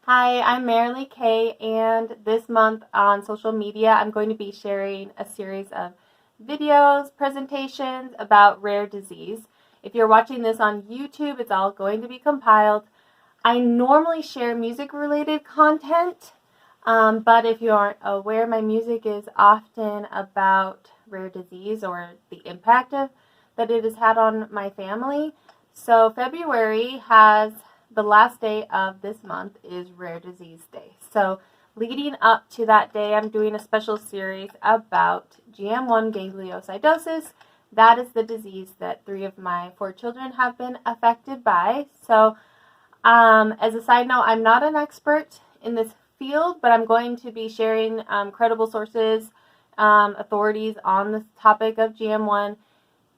Hi, I'm Marilee Kay, and this month on social media, I'm going to be sharing a series of videos, presentations about rare disease. If you're watching this on YouTube, it's all going to be compiled. I normally share music-related content, but if you aren't aware, my music is often about rare disease or the impact that it has had on my family. So February has the last day of this month is Rare Disease Day. So leading up to that day, I'm doing a special series about GM1 Gangliosidosis. That is the disease that 3 of my 4 children have been affected by. So as a side note, I'm not an expert in this field, but I'm going to be sharing credible sources, authorities on the topic of GM1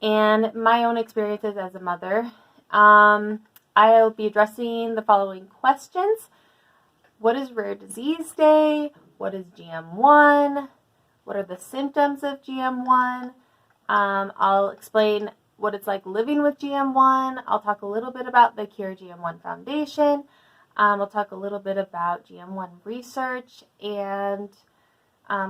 and my own experiences as a mother. I'll be addressing the following questions. What is Rare Disease Day? What is GM1? What are the symptoms of GM1? I'll explain what it's like living with GM1. I'll talk a little bit about the Cure GM1 Foundation. I'll talk a little bit about GM1 research and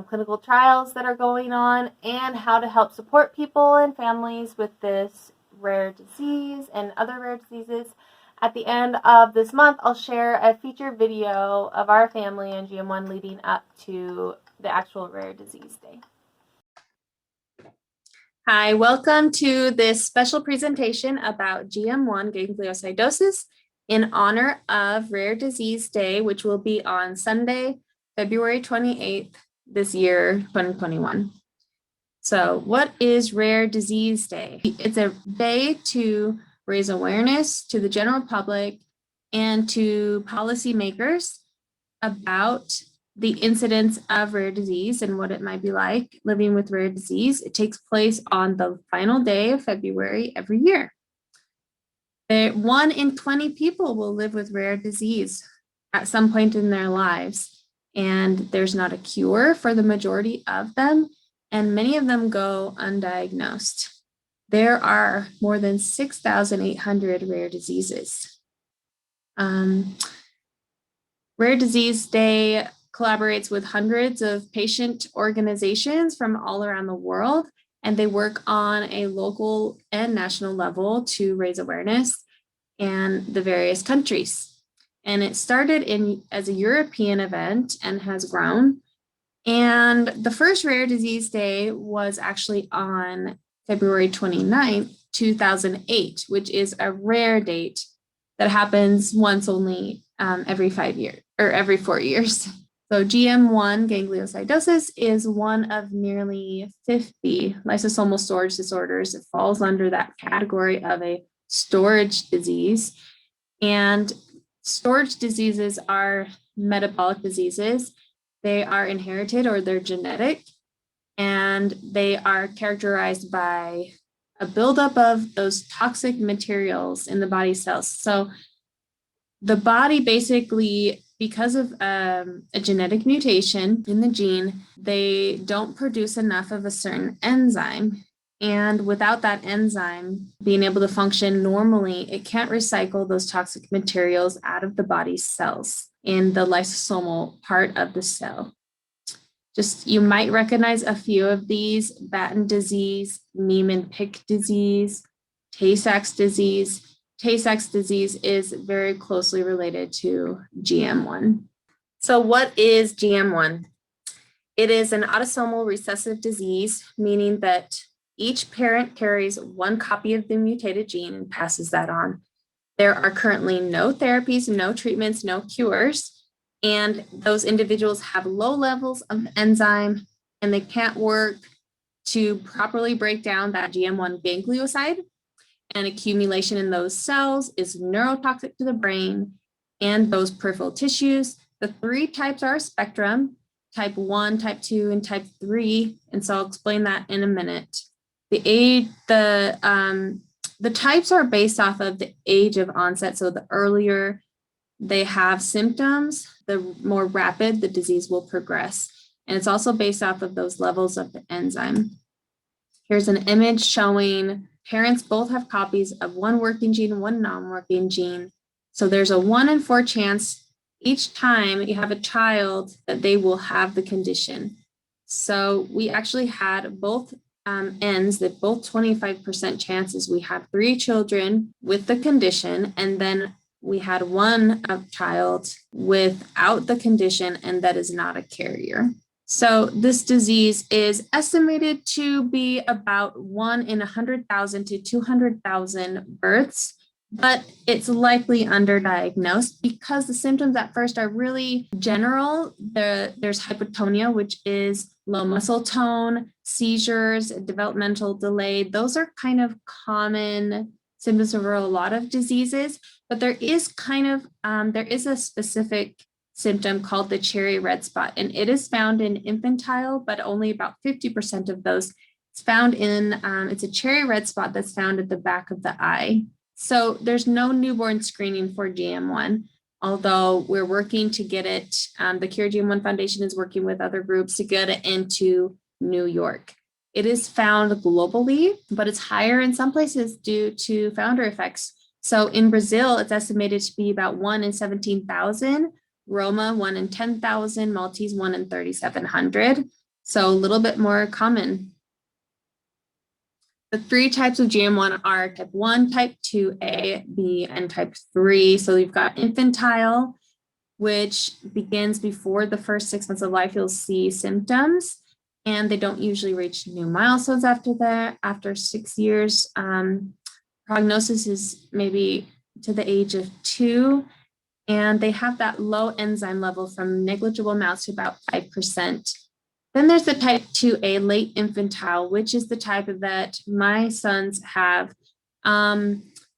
clinical trials that are going on and how to help support people and families with this rare disease and other rare diseases. At the end of this month, I'll share a featured video of our family and GM1 leading up to the actual Rare Disease Day. Hi, welcome to this special presentation about GM1 Gangliosidosis in honor of Rare Disease Day, which will be on Sunday, February 28th this year, 2021. So what is Rare Disease Day? It's a day to raise awareness to the general public and to policymakers about the incidence of rare disease and what it might be like living with rare disease. It takes place on the final day of February every year. 1 in 20 people will live with rare disease at some point in their lives, and there's not a cure for the majority of them, and many of them go undiagnosed. There are more than 6,800 rare diseases. Rare Disease Day collaborates with hundreds of patient organizations from all around the world, and they work on a local and national level to raise awareness in the various countries. And it started as a European event and has grown. And the first Rare Disease Day was actually on February 29th, 2008, which is a rare date that happens once only every 5 years or every 4 years. So GM1 gangliosidosis is one of nearly 50 lysosomal storage disorders. It falls under that category of a storage disease. And storage diseases are metabolic diseases. They are inherited or they're genetic, and they are characterized by a buildup of those toxic materials in the body cells. So the body basically, because of a genetic mutation in the gene, they don't produce enough of a certain enzyme. And without that enzyme being able to function normally, it can't recycle those toxic materials out of the body's cells in the lysosomal part of the cell. Just, you might recognize a few of these: Batten disease, Niemann-Pick disease, Tay-Sachs disease. Tay-Sachs disease is very closely related to GM1. So what is GM1? It is an autosomal recessive disease, meaning that each parent carries one copy of the mutated gene and passes that on. There are currently no therapies, no treatments, no cures, and those individuals have low levels of enzyme and they can't work to properly break down that GM1 ganglioside, and accumulation in those cells is neurotoxic to the brain and those peripheral tissues. The 3 types are a spectrum: type 1, type 2, and type 3. And so I'll explain that in a minute. The types are based off of the age of onset. So the earlier they have symptoms, the more rapid the disease will progress. And it's also based off of those levels of the enzyme. Here's an image showing parents both have copies of one working gene and one non-working gene. So there's a 1 in 4 chance each time you have a child that they will have the condition. So we actually had both ends, that both 25% chances. We had 3 children with the condition, and then we had one child without the condition, and that is not a carrier. So this disease is estimated to be about 1 in 100,000 to 200,000 births, but it's likely underdiagnosed because the symptoms at first are really general. There's hypotonia, which is low muscle tone, seizures, developmental delay. Those are kind of common symptoms over a lot of diseases, but there is a specific symptom called the cherry red spot, and it is found in infantile, but only about 50% of those. It's found in, it's a cherry red spot that's found at the back of the eye. So there's no newborn screening for GM1, although we're working to get it. The Cure GM1 Foundation is working with other groups to get it into New York. It is found globally, but it's higher in some places due to founder effects. So in Brazil, it's estimated to be about 1 in 17,000, Roma 1 in 10,000, Maltese 1 in 3,700. So a little bit more common. The 3 types of GM1 are type 1, type 2A, B, and type 3. So you've got infantile, which begins before the first 6 months of life. You'll see symptoms, and they don't usually reach new milestones after that. After 6 years, prognosis is maybe to the age of 2, and they have that low enzyme level from negligible amounts to about 5%. Then there's the type 2A, late infantile, which is the type that my sons have.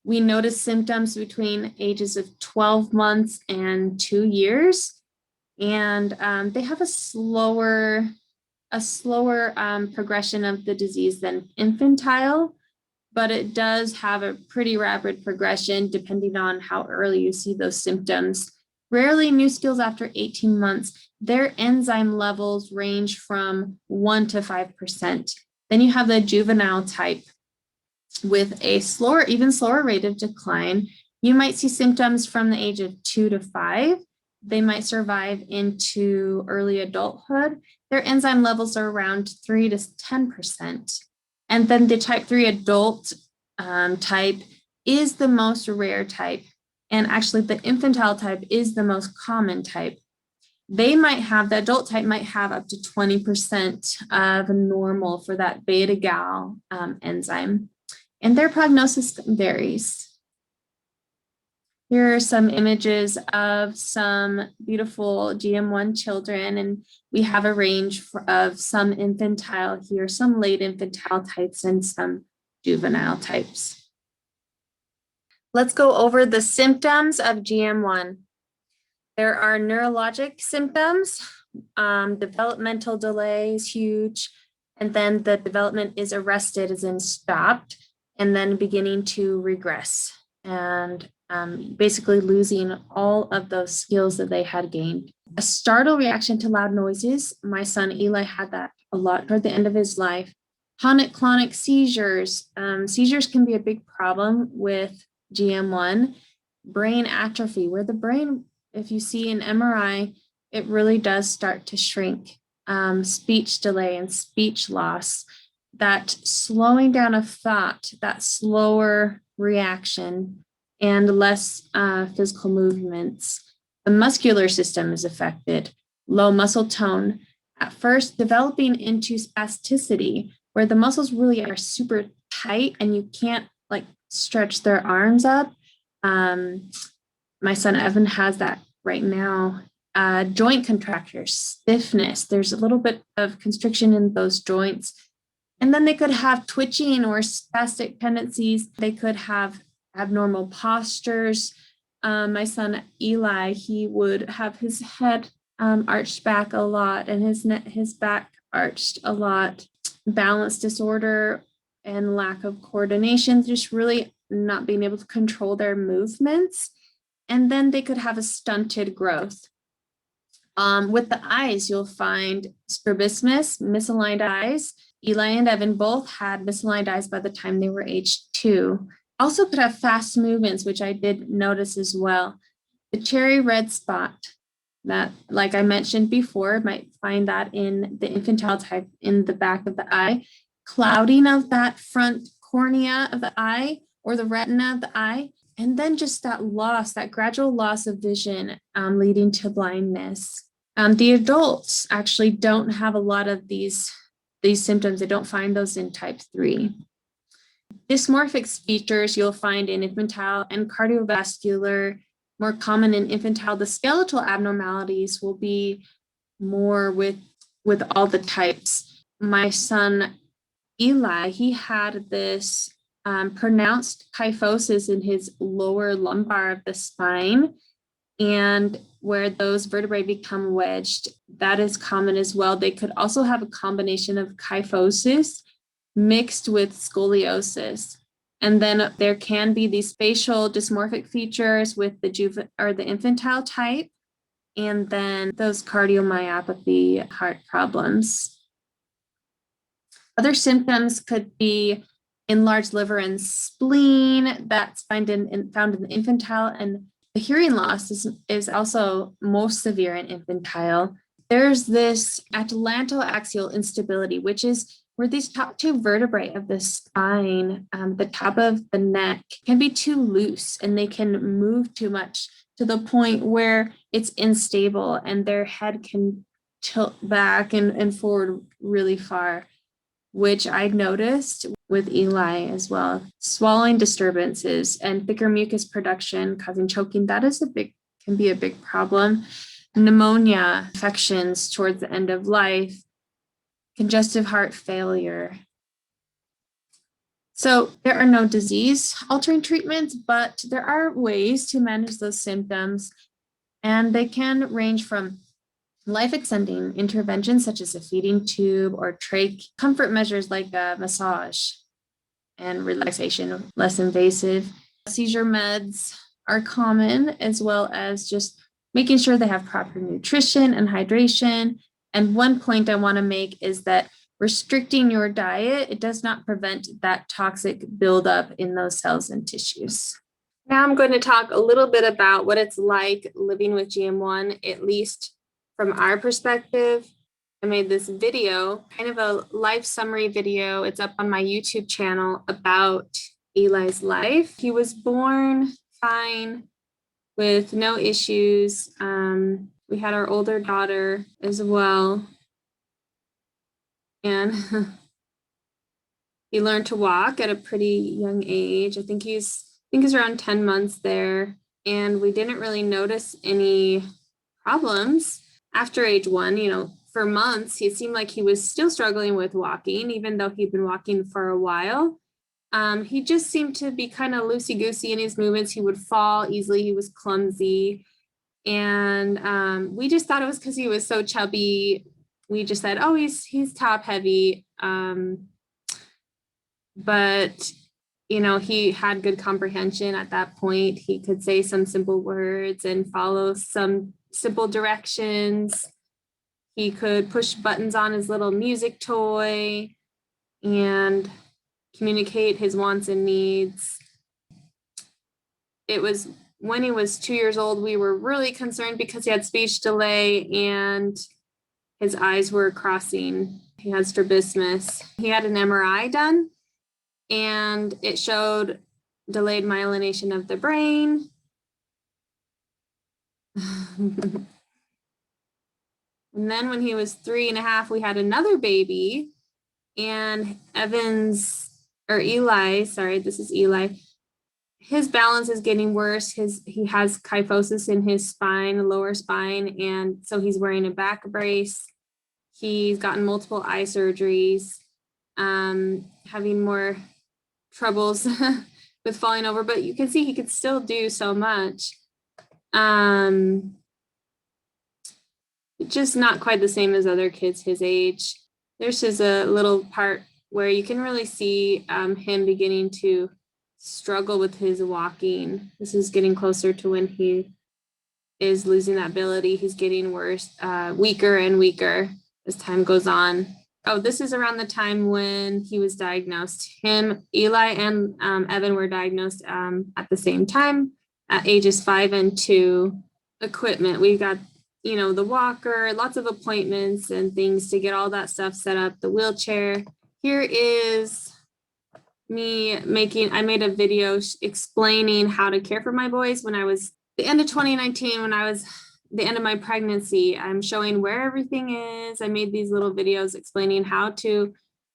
We notice symptoms between ages of 12 months and 2 years, and they have a slower progression of the disease than infantile, but it does have a pretty rapid progression depending on how early you see those symptoms. Rarely new skills after 18 months. Their enzyme levels range from 1 to 5%. Then you have the juvenile type with a slower, even slower rate of decline. You might see symptoms from the age of 2 to 5. They might survive into early adulthood. Their enzyme levels are around 3 to 10%. And then the type 3 adult type is the most rare type. And actually the infantile type is the most common type. The adult type might have up to 20% of normal for that beta-gal enzyme. And their prognosis varies. Here are some images of some beautiful GM1 children, and we have a range of some infantile here, some late infantile types, and some juvenile types. Let's go over the symptoms of GM1. There are neurologic symptoms, developmental delay is huge, and then the development is arrested, as in stopped, and then beginning to regress, and basically losing all of those skills that they had gained. A startle reaction to loud noises. My son Eli had that a lot toward the end of his life. Tonic-clonic seizures. Seizures can be a big problem with GM1. Brain atrophy, where the brain, if you see an MRI, it really does start to shrink. Speech delay and speech loss, that slowing down of thought, that slower reaction, and less physical movements. The muscular system is affected. Low muscle tone, at first developing into spasticity, where the muscles really are super tight and you can't like stretch their arms up. My son Evan has that right now. Joint contractures, stiffness, there's a little bit of constriction in those joints. And then they could have twitching or spastic tendencies. They could have abnormal postures. My son Eli, he would have his head arched back a lot and his back arched a lot. Balance disorder and lack of coordination, just really not being able to control their movements. And then they could have a stunted growth. With the eyes, you'll find strabismus, misaligned eyes. Eli and Evan both had misaligned eyes by the time they were age 2. Also could have fast movements, which I did notice as well. The cherry red spot, that, like I mentioned before, might find that in the infantile type in the back of the eye, clouding of that front cornea of the eye or the retina of the eye, and then just that loss, that gradual loss of vision leading to blindness. The adults actually don't have a lot of these symptoms. They don't find those in type 3. Dysmorphic features you'll find in infantile and cardiovascular, more common in infantile. The skeletal abnormalities will be more with all the types. My son Eli, he had this pronounced kyphosis in his lower lumbar of the spine, and where those vertebrae become wedged, that is common as well. They could also have a combination of kyphosis mixed with scoliosis. And then there can be these facial dysmorphic features with the infantile type, and then those cardiomyopathy heart problems. Other symptoms could be enlarged liver and spleen that's found in the infantile, and the hearing loss is also most severe in infantile. There's this atlantoaxial instability, which is where these top two vertebrae of the spine, the top of the neck, can be too loose and they can move too much to the point where it's unstable and their head can tilt back and forward really far, which I noticed with Eli as well. Swallowing disturbances and thicker mucus production causing choking, can be a big problem. Pneumonia, infections towards the end of life, congestive heart failure. So there are no disease-altering treatments, but there are ways to manage those symptoms, and they can range from life-extending interventions such as a feeding tube or trach, comfort measures like a massage and relaxation, less invasive. Seizure meds are common, as well as just making sure they have proper nutrition and hydration. And one point I want to make is that restricting your diet, it does not prevent that toxic buildup in those cells and tissues. Now I'm going to talk a little bit about what it's like living with GM1, at least from our perspective. I made this video, kind of a life summary video. It's up on my YouTube channel about Eli's life. He was born fine with no issues. We had our older daughter as well. And he learned to walk at a pretty young age. I think he's around 10 months there. And we didn't really notice any problems after age 1. For months, he seemed like he was still struggling with walking, even though he'd been walking for a while. He just seemed to be kind of loosey-goosey in his movements. He would fall easily. He was clumsy. And we just thought it was because he was so chubby. We just said, oh, he's top heavy. But, he had good comprehension at that point. He could say some simple words and follow some simple directions. He could push buttons on his little music toy and communicate his wants and needs. It was when he was 2 years old, we were really concerned because he had speech delay and his eyes were crossing. He had strabismus. He had an MRI done, and it showed delayed myelination of the brain. And then when he was 3.5, we had another baby, and Eli, his balance is getting worse. He has kyphosis in his spine, lower spine, and so he's wearing a back brace. He's gotten multiple eye surgeries, having more troubles with falling over, but you can see he could still do so much. Just not quite the same as other kids his age. There's just a little part where you can really see him beginning to struggle with his walking. This is getting closer to when he is losing that ability. He's getting worse, weaker and weaker as time goes on. Oh, this is around the time when he was diagnosed. Eli and Evan were diagnosed at the same time at ages 5 and 2. Equipment, we got the walker, lots of appointments and things to get all that stuff set up, the wheelchair. Here is me I made a video explaining how to care for my boys when I was the end of 2019, when I was the end of my pregnancy. I'm showing where everything is. I made these little videos explaining how to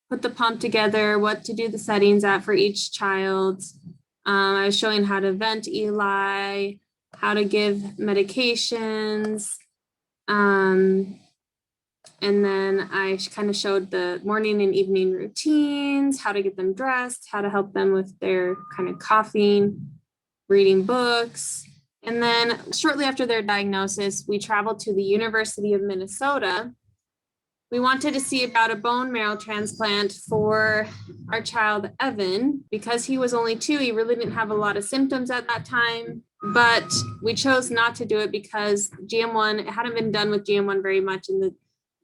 put the pump together, what to do the settings at for each child. I was showing how to vent Eli, how to give medications. And then I kind of showed the morning and evening routines, how to get them dressed, how to help them with their kind of coughing, reading books. And then shortly after their diagnosis, we traveled to the University of Minnesota. We wanted to see about a bone marrow transplant for our child, Evan. Because he was only 2, he really didn't have a lot of symptoms at that time. But we chose not to do it because GM1, it hadn't been done with GM1 very much. And the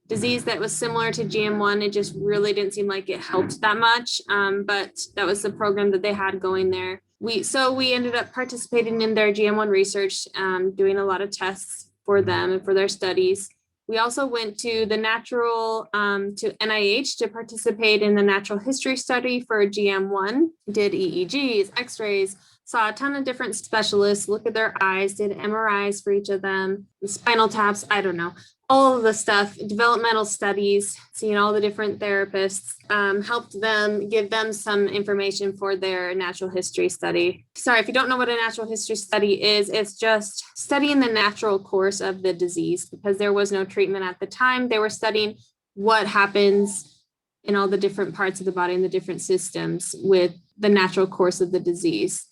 disease that was similar to GM1, it just really didn't seem like it helped that much. But that was the program that they had going there. So we ended up participating in their GM1 research, doing a lot of tests for them and for their studies. We also went to the to NIH to participate in the natural history study for GM1, did EEGs, x-rays, saw a ton of different specialists, look at their eyes, did MRIs for each of them, spinal taps, I don't know, all of the stuff, developmental studies, seeing all the different therapists, helped them, give them some information for their natural history study. Sorry, if you don't know what a natural history study is, it's just studying the natural course of the disease because there was no treatment at the time. They were studying what happens in all the different parts of the body and the different systems with the natural course of the disease.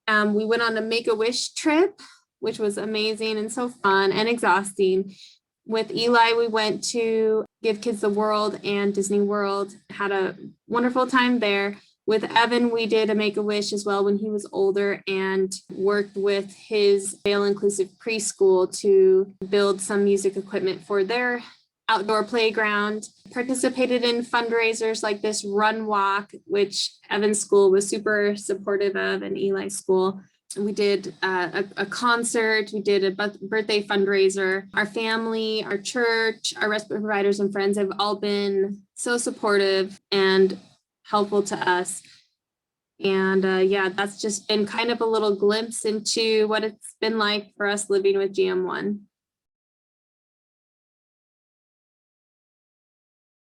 We went on a Make-A-Wish trip, which was amazing and so fun and exhausting. With Eli, we went to Give Kids the World and Disney World, had a wonderful time there. With Evan, we did a Make-A-Wish as well when he was older and worked with his Vail Inclusive Preschool to build some music equipment for their outdoor playground. Participated in fundraisers like this run walk, which Evan's school was super supportive of, and Eli's school. We did a concert, we did a birthday fundraiser. Our family, our church, our respite providers and friends have all been so supportive and helpful to us. And yeah, that's just been kind of a little glimpse into what it's been like for us living with GM1.